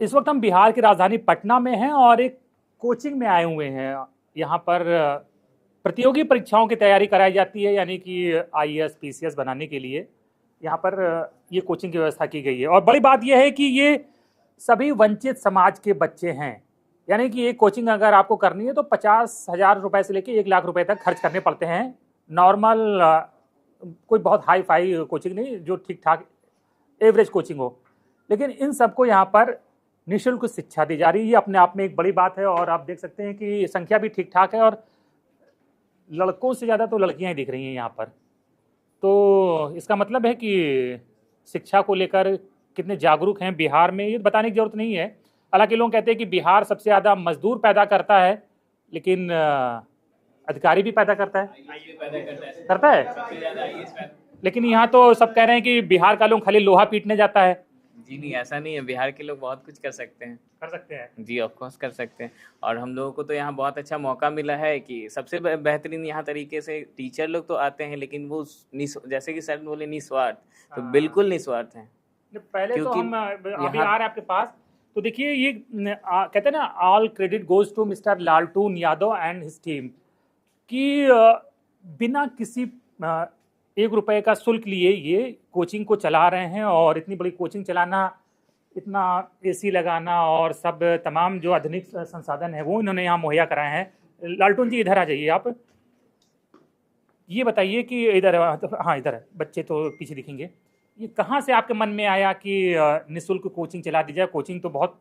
इस वक्त हम बिहार की राजधानी पटना में हैं और एक कोचिंग में आए हुए हैं। यहाँ पर प्रतियोगी परीक्षाओं की तैयारी कराई जाती है, यानी कि आईएएस पीसीएस बनाने के लिए यहाँ पर ये कोचिंग की व्यवस्था की गई है। और बड़ी बात यह है कि ये सभी वंचित समाज के बच्चे हैं, यानी कि ये कोचिंग अगर आपको करनी है तो 50,000 रुपए से लेकर 1 लाख रुपए तक खर्च करने पड़ते हैं। नॉर्मल कोई बहुत हाई फाई कोचिंग नहीं, जो ठीक ठाक एवरेज कोचिंग हो, लेकिन इन सबको यहाँ पर निःशुल्क शिक्षा दी जा रही है। ये अपने आप में एक बड़ी बात है और आप देख सकते हैं कि संख्या भी ठीक ठाक है और लड़कों से ज़्यादा तो लड़कियां ही दिख रही हैं यहाँ पर। तो इसका मतलब है कि शिक्षा को लेकर कितने जागरूक हैं बिहार में, ये बताने की जरूरत नहीं है। हालांकि लोग कहते हैं कि बिहार सबसे ज़्यादा मजदूर पैदा करता है, लेकिन अधिकारी भी पैदा करता है। लेकिन यहाँ तो सब कह रहे हैं कि बिहार का लोग खाली लोहा पीटने जाता है। जी नहीं, ऐसा नहीं है। बिहार के लोग बहुत कुछ कर सकते हैं जी, ऑफ कोर्स कर सकते हैं। और हम लोगों को तो यहाँ बहुत अच्छा मौका मिला है कि सबसे बेहतरीन यहाँ तरीके से टीचर लोग तो आते हैं, लेकिन वो जैसे कि सर बोले निस्वार्थ, तो बिल्कुल निस्वार्थ हैं। पहले तो हम अभी आ रहे हैं आपके पास, तो देखिए ये कहते हैं ना, all credit goes to mister लालटून यादव एंड हिज टीम, कि बिना किसी 1 रुपए का शुल्क लिए ये कोचिंग को चला रहे हैं। और इतनी बड़ी कोचिंग चलाना, इतना एसी लगाना और सब तमाम जो आधुनिक संसाधन है वो इन्होंने यहाँ मुहैया कराए हैं। लालटून जी इधर आ जाइए आप, ये बताइए कि इधर, हाँ इधर है, बच्चे तो पीछे दिखेंगे। ये कहाँ से आपके मन में आया कि निःशुल्क कोचिंग चला दी जाए? कोचिंग तो बहुत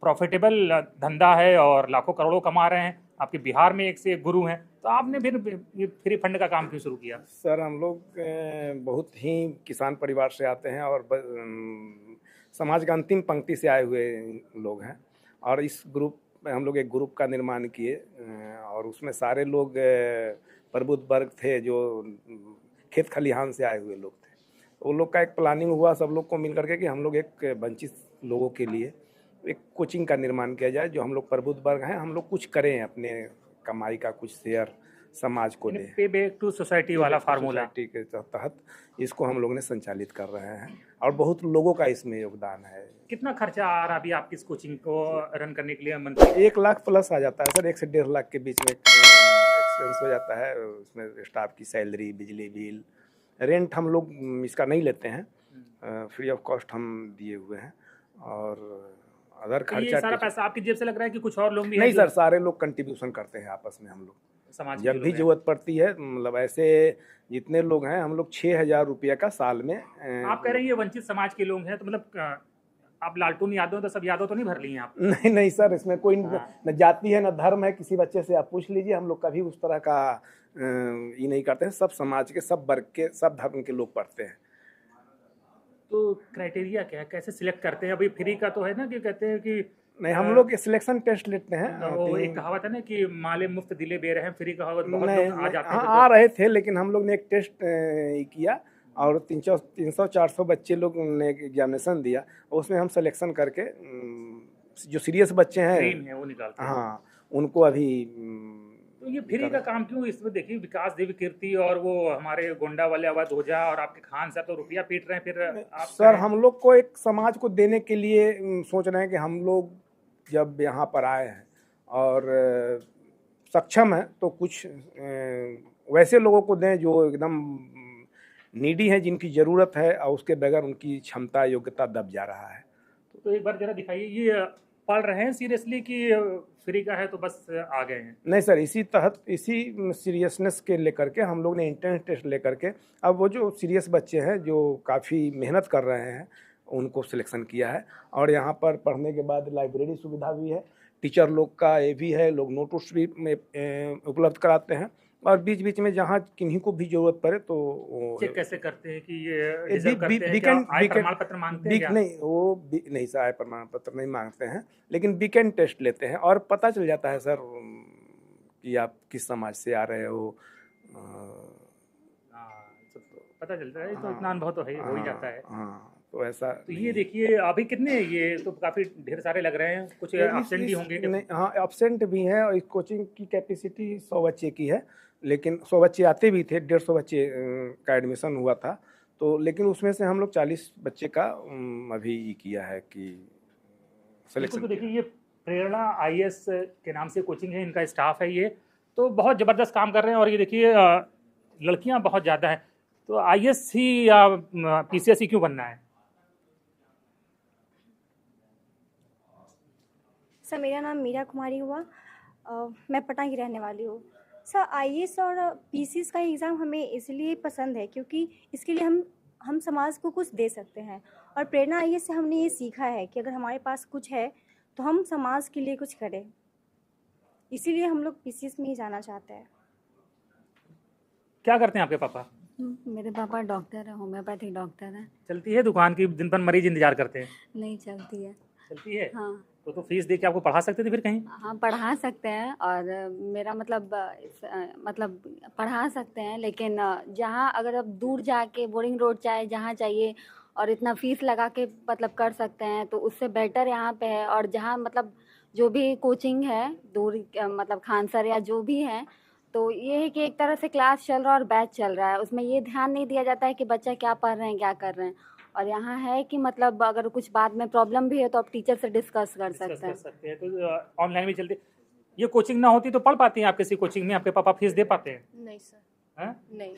प्रॉफिटेबल धंधा है और लाखों करोड़ों कमा रहे हैं, आपके बिहार में एक से एक गुरु हैं, तो आपने फिर ये फ्री फंड का काम क्यों शुरू किया? सर, हम लोग बहुत ही किसान परिवार से आते हैं और समाज का अंतिम पंक्ति से आए हुए लोग हैं। और इस ग्रुप में हम लोग एक ग्रुप का निर्माण किए और उसमें सारे लोग प्रबुद्ध वर्ग थे, जो खेत खलिहान से आए हुए लोग थे। वो लोग का एक प्लानिंग हुआ सब लोग को मिल करके कि हम लोग एक वंचित लोगों के लिए एक कोचिंग का निर्माण किया जाए। जो हम लोग प्रबुद्ध वर्ग हैं, हम लोग कुछ करें, अपने कमाई का कुछ शेयर समाज को दें। पे बैक टू सोसाइटी वाला फार्मूला सोसाइटी के तहत इसको हम लोग ने संचालित कर रहे हैं और बहुत लोगों का इसमें योगदान है। कितना खर्चा आ रहा अभी आपकी इस कोचिंग को रन करने के लिए मंथली? 1 लाख प्लस आ जाता है सर, 1 से 1.5 लाख के बीच में एक्सपेंस हो जाता है। उसमें स्टाफ की सैलरी, बिजली बिल, रेंट हम लोग इसका नहीं लेते हैं, फ्री ऑफ कॉस्ट हम दिए हुए हैं। और अदर खर्चा, ये सारा पैसा आपकी जेब से लग रहा है कि कुछ और लोग भी नहीं सर, सारे लोग कंट्रीब्यूशन करते हैं आपस में। हम लोग समाज जब भी जरूरत पड़ती है, मतलब ऐसे जितने लोग हैं, हम लोग 6,000 रुपया का साल में। आप कह रहे हैं ये वंचित समाज के लोग हैं, तो मतलब आप लालटून यादव तो सब यादव तो नहीं भर लिए आप? नहीं सर, इसमें कोई न जाति है न धर्म है। किसी बच्चे से आप पूछ लीजिए, हम लोग कभी उस तरह का ये नहीं करते हैं। सब समाज के, सब वर्ग के, सब धर्म के लोग पढ़ते हैं। तो क्राइटेरिया क्या है, कैसे सिलेक्ट करते हैं? अभी फ्री का तो है ना, कि कहते हैं कि नहीं, हम लोग सिलेक्शन टेस्ट लेते हैं। वो एक कहावत है ना कि माले मुफ्त दिले बेर हैं, फ्री कहावत बहुत नहीं, लोग आ जाते हैं। आ रहे थे, लेकिन हम लोग ने एक टेस्ट किया और 300-400 बच्चे लोग ने एग्जामिनेशन दिया। उसमें हम सिलेक्शन करके जो सीरियस बच्चे हैं वो निकालते हैं। हाँ, उनको अभी। तो ये फ्री का काम क्यों? इसमें देखिए विकास देवी कीर्ति और वो हमारे गोंडा वाले अवध ओझा और आपके खान साहब तो रुपया पीट रहे हैं। फिर आप सर, हम लोग को एक समाज को देने के लिए सोच रहे हैं कि हम लोग जब यहाँ पर आए हैं और सक्षम हैं, तो कुछ वैसे लोगों को दें जो एकदम नीडी हैं, जिनकी ज़रूरत है और उसके बगैर उनकी क्षमता योग्यता दब जा रहा है। तो एक बार जरा दिखाइए, ये पढ़ रहे हैं सीरियसली कि फ्री का है तो बस आ गए हैं? नहीं सर, इसी सीरियसनेस के लेकर के हम लोग ने एंट्रेंस टेस्ट लेकर के अब वो जो सीरियस बच्चे हैं, जो काफ़ी मेहनत कर रहे हैं, उनको सिलेक्शन किया है। और यहाँ पर पढ़ने के बाद लाइब्रेरी सुविधा भी है, टीचर लोग का ये भी है, लोग नोट्स भी उपलब्ध कराते हैं। और बीच बीच में जहाँ किन्हीं को भी जरूरत पड़े तो चेक कैसे करते हैं कि ये रिजर्व करते हैं? क्या आय प्रमाण पत्र मांगते हैं क्या? नहीं, वो नहीं सर, आय प्रमाण पत्र नहीं मांगते हैं, लेकिन वीकेंड टेस्ट लेते हैं और पता चल जाता है सर कि आप किस समाज से आ रहे हो। पता चलता है, तो इतना अनुभव तो है, हो ही जाता है। तो ऐसा। तो ये देखिए अभी कितने, ये तो काफी ढेर सारे लग रहे हैं, कुछ एब्सेंट भी होंगे? नहीं, हाँ एब्सेंट भी हैं। और इस कोचिंग की कैपेसिटी 100 बच्चे की है, लेकिन 100 बच्चे आते भी थे, 150 बच्चे का एडमिशन हुआ था। तो लेकिन उसमें से हम लोग 40 बच्चे का अभी किया है कि सिलेक्शन। तो देखिए, ये प्रेरणा आईएएस के नाम से कोचिंग है, इनका स्टाफ है, ये तो बहुत ज़बरदस्त काम कर रहे हैं। और ये देखिए लड़कियां बहुत ज़्यादा हैं, तो आईएएस ही या पीसीएस ही क्यों बनना है? सर, मेरा नाम मीरा कुमारी हुआ। मैं पटना की रहने वाली हूँ। सर, आईएएस और पीसीएस का एग्ज़ाम हमें इसलिए पसंद है क्योंकि इसके लिए हम समाज को कुछ दे सकते हैं। और प्रेरणा आईएएस से हमने ये सीखा है कि अगर हमारे पास कुछ है तो हम समाज के लिए कुछ करें, इसीलिए हम लोग पीसीएस में ही जाना चाहते हैं। क्या करते हैं आपके पापा? मेरे पापा डॉक्टर है, होम्योपैथिक डॉक्टर है। चलती है दुकान की, दिन भर मरीज इंतजार करते हैं? नहीं चलती है। चलती है? हाँ। तो फीस दे के आपको पढ़ा सकते थे फिर कहीं? हाँ, पढ़ा सकते हैं। और मेरा मतलब पढ़ा सकते हैं, लेकिन जहाँ अगर अब दूर जाके बोरिंग रोड चाहे जहाँ चाहिए और इतना फीस लगा के मतलब कर सकते हैं, तो उससे बेटर यहाँ पे है। और जहाँ मतलब जो भी कोचिंग है दूर, मतलब खान सर या जो भी है, तो ये है कि एक तरह से क्लास चल रहा है और बैच चल रहा है, उसमें ये ध्यान नहीं दिया जाता है कि बच्चा क्या पढ़ रहे हैं, क्या कर रहे हैं। और यहाँ है कि मतलब अगर कुछ बाद में प्रॉब्लम भी है तो आप टीचर से डिस्कस कर सकते हैं। तो ऑनलाइन भी चलती। ये कोचिंग ना होती तो पढ़ पाती हैं आप किसी कोचिंग में? आपके पापा फीस दे पाते हैं? नहीं सर। हैं? नहीं।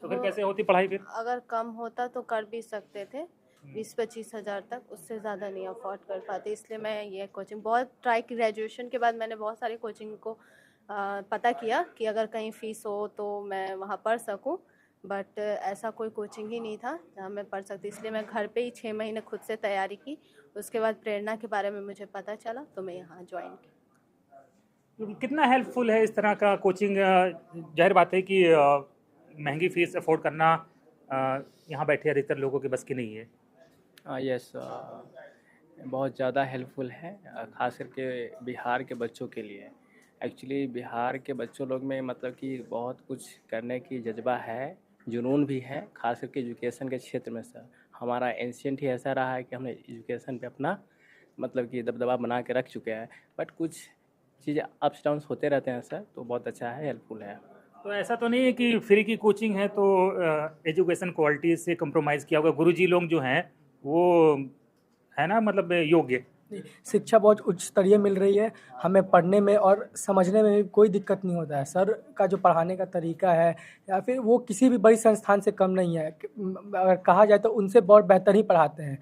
तो फिर कैसे होती पढ़ाई फिर? अगर कम होता तो कर भी सकते थे, 20-25 हज़ार तक, उससे ज़्यादा नहीं अफोर्ड कर पाते। इसलिए मैं ये कोचिंग बहुत ट्राई की। ग्रेजुएशन के बाद मैंने बहुत सारे कोचिंग को पता किया कि अगर कहीं फ़ीस हो तो मैं वहाँ पढ़ सकूं, बट ऐसा कोई कोचिंग ही नहीं था जहाँ मैं पढ़ सकती। इसलिए मैं घर पे ही 6 महीने खुद से तैयारी की। उसके बाद प्रेरणा के बारे में मुझे पता चला तो मैं यहाँ ज्वाइन की। कितना हेल्पफुल है इस तरह का कोचिंग? जाहिर बात है कि महंगी फीस अफोर्ड करना यहाँ बैठे अधिकतर लोगों के बस की नहीं है। यस, बहुत ज़्यादा हेल्पफुल है, ख़ास करके बिहार के बच्चों के लिए। एक्चुअली बिहार के बच्चों लोग में मतलब कि बहुत कुछ करने की जज्बा है, जुनून भी है, ख़ास करके एजुकेशन के क्षेत्र में। सर, हमारा एंशिएंट ही ऐसा रहा है कि हमने एजुकेशन पे अपना मतलब कि दबदबा बना के रख चुके हैं। बट कुछ चीज़ें अप्स डाउन्स होते रहते हैं सर, तो बहुत अच्छा है, हेल्पफुल है। तो ऐसा तो नहीं है कि फ्री की कोचिंग है तो एजुकेशन क्वालिटी से कंप्रोमाइज़ किया होगा? गुरुजी लोग जो हैं वो है ना, मतलब योग्य? शिक्षा बहुत उच्च स्तरीय मिल रही है, हमें पढ़ने में और समझने में भी कोई दिक्कत नहीं होता है। सर का जो पढ़ाने का तरीका है या फिर वो किसी भी बड़ी संस्थान से कम नहीं है। अगर कहा जाए तो उनसे बहुत बेहतर ही पढ़ाते हैं।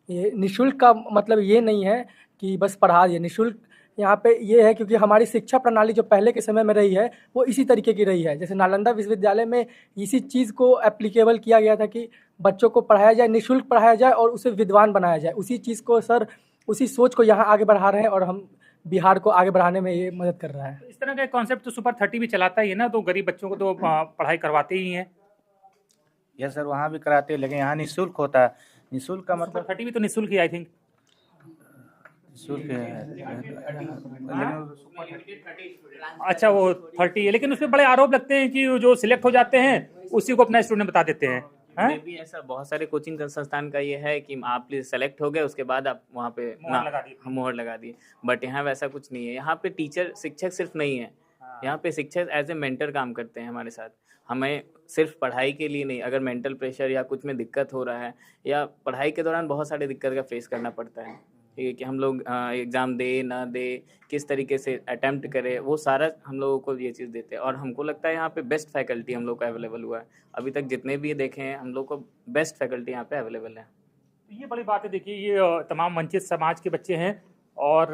ये निःशुल्क का मतलब ये नहीं है कि बस पढ़ा दिए। निःशुल्क यहाँ पे ये है क्योंकि हमारी शिक्षा प्रणाली जो पहले के समय में रही है वो इसी तरीके की रही है। जैसे नालंदा विश्वविद्यालय में इसी चीज़ को एप्लीकेबल किया गया था कि बच्चों को पढ़ाया जाए, निःशुल्क पढ़ाया जाए और उसे विद्वान बनाया जाए। उसी चीज़ को सर, उसी सोच को यहाँ आगे बढ़ा रहे हैं और हम बिहार को आगे बढ़ाने में ये मदद कर रहा है। इस तरह का कॉन्सेप्ट तो सुपर 30 भी चलाता ही है ना, तो गरीब बच्चों को तो पढ़ाई करवाते ही हैं। यस सर, वहाँ भी कराते हैं, लेकिन यहाँ निःशुल्क होता है। निःशुल्क का मतलब 30 भी तो निःशुल्क ही आई थिंक। निःशुल्क है। अच्छा, वो 30 है, लेकिन उसमें बड़े आरोप लगते हैं कि जो सिलेक्ट हो जाते हैं उसी को अपना स्टूडेंट बता देते हैं। में भी ऐसा बहुत सारे कोचिंग संस्थान का ये है कि आप सेलेक्ट हो गए, उसके बाद आप वहाँ पे मोहर लगा दिए। बट यहाँ वैसा कुछ नहीं है। यहाँ पे टीचर, शिक्षक सिर्फ नहीं है, यहाँ पे शिक्षक एज ए मेंटर काम करते हैं हमारे साथ। हमें सिर्फ पढ़ाई के लिए नहीं, अगर मेंटल प्रेशर या कुछ में दिक्कत हो रहा है या पढ़ाई के दौरान बहुत सारे दिक्कत का फेस करना पड़ता है, ठीक है, कि हम लोग एग्ज़ाम दे ना दे, किस तरीके से अटैम्प्ट करें, वो सारा हम लोगों को ये चीज़ देते हैं। और हमको लगता है यहाँ पे बेस्ट फैकल्टी हम लोग को अवेलेबल हुआ है। अभी तक जितने भी देखे हैं हम लोग को बेस्ट फैकल्टी यहाँ पे अवेलेबल है। ये बड़ी बात है। देखिए, ये तमाम वंचित समाज के बच्चे हैं और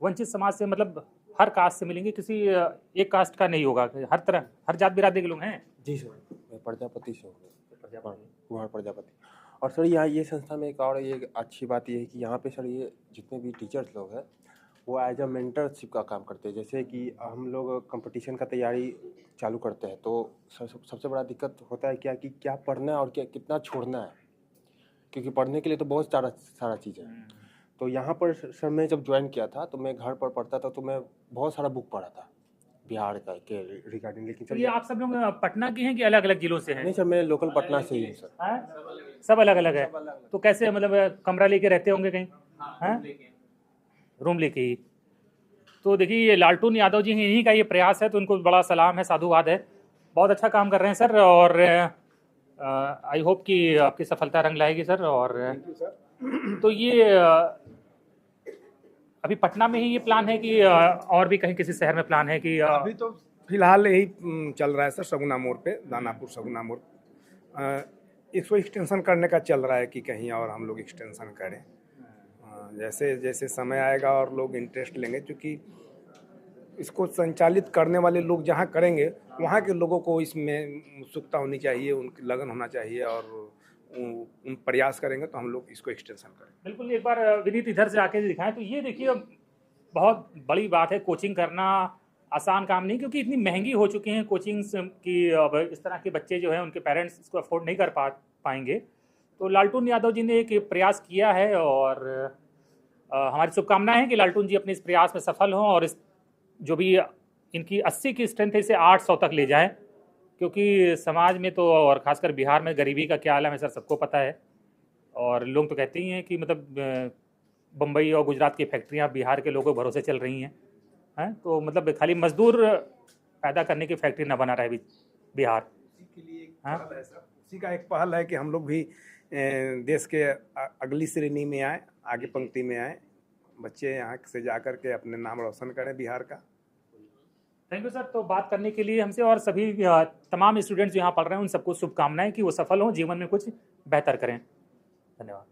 वंचित समाज से मतलब हर कास्ट से मिलेंगे, किसी एक कास्ट का नहीं होगा, हर तरह हर जात बिरादरी के लोग हैं। जी सर, मैं प्रजापति से हूँ, कुमार प्रजापति। और सर यहाँ ये संस्था में एक और ये अच्छी बात ये है कि यहाँ पे सर ये जितने भी टीचर्स लोग हैं वो एज अ मेंटरशिप का काम करते हैं। जैसे कि हम लोग कंपटीशन का तैयारी चालू करते हैं तो सबसे बड़ा दिक्कत होता है क्या कि क्या पढ़ना है और क्या कितना छोड़ना है, क्योंकि पढ़ने के लिए तो बहुत सारा चीज़ है। तो यहाँ पर सर मैं जब ज्वाइन किया था तो मैं घर पर पढ़ता था, तो मैं बहुत सारा बुक पढ़ा था बिहार का के रिगार्डिंग। लेकिन सर ये आप सब लोग पटना के हैं कि अलग अलग जिलों से हैं? नहीं सर, मैं लोकल पटना से ही हूँ सर। सब अलग अलग है। तो कैसे मतलब कमरा लेके रहते होंगे कहीं? रूम लेके ही। तो देखिए, ये लालटून यादव जी हैं, इन्हीं का ये प्रयास है, तो उनको बड़ा सलाम है, साधुवाद है। बहुत अच्छा काम कर रहे हैं सर, और आई होप कि आपकी सफलता रंग लाएगी सर। और तो ये अभी पटना में ही ये प्लान है कि और भी कहीं किसी शहर में प्लान है कि अभी तो फिलहाल यही चल रहा है सर, सगुना मोड़ पे, दानापुर सगुना मोड़। इसको एक्सटेंशन करने का चल रहा है कि कहीं और हम लोग एक्सटेंशन करें। जैसे जैसे समय आएगा और लोग इंटरेस्ट लेंगे, क्योंकि इसको संचालित करने वाले लोग जहाँ करेंगे वहाँ के लोगों को इसमें उत्सुकता होनी चाहिए, उनकी लगन होना चाहिए, और उन प्रयास करेंगे तो हम लोग इसको एक्सटेंशन करें। बिल्कुल, एक बार विनीत इधर से आके दिखाएं। तो ये देखिए, बहुत बड़ी बात है, कोचिंग करना आसान काम नहीं, क्योंकि इतनी महंगी हो चुकी हैं कोचिंग्स की। अब इस तरह के बच्चे जो हैं उनके पेरेंट्स इसको अफोर्ड नहीं कर पाएंगे। तो लालटून यादव जी ने एक प्रयास किया है, और हमारी शुभकामनाएं हैं कि लालटून जी अपने इस प्रयास में सफल हों और इस जो भी इनकी 80 की स्ट्रेंथ है इसे 800 तक ले जाएं, क्योंकि समाज में तो, और खासकर बिहार में गरीबी का क्या आलम है सर, सबको पता है। और लोग तो कहते ही हैं कि मतलब बम्बई और गुजरात की फैक्ट्रियां बिहार के लोगों के भरोसे चल रही हैं। तो मतलब खाली मजदूर पैदा करने की फैक्ट्री ना बना रहे बिहार। उसी का एक पहल है कि हम लोग भी देश के अगली श्रेणी में आए, आगे पंक्ति में आए, बच्चे यहाँ से जा कर के अपने नाम रोशन करें बिहार का। Thank you sir. तो बात करने के लिए हमसे, और सभी तमाम स्टूडेंट्स जो यहाँ पढ़ रहे हैं उन सबको शुभकामनाएं कि वो सफल हों, जीवन में कुछ बेहतर करें। धन्यवाद।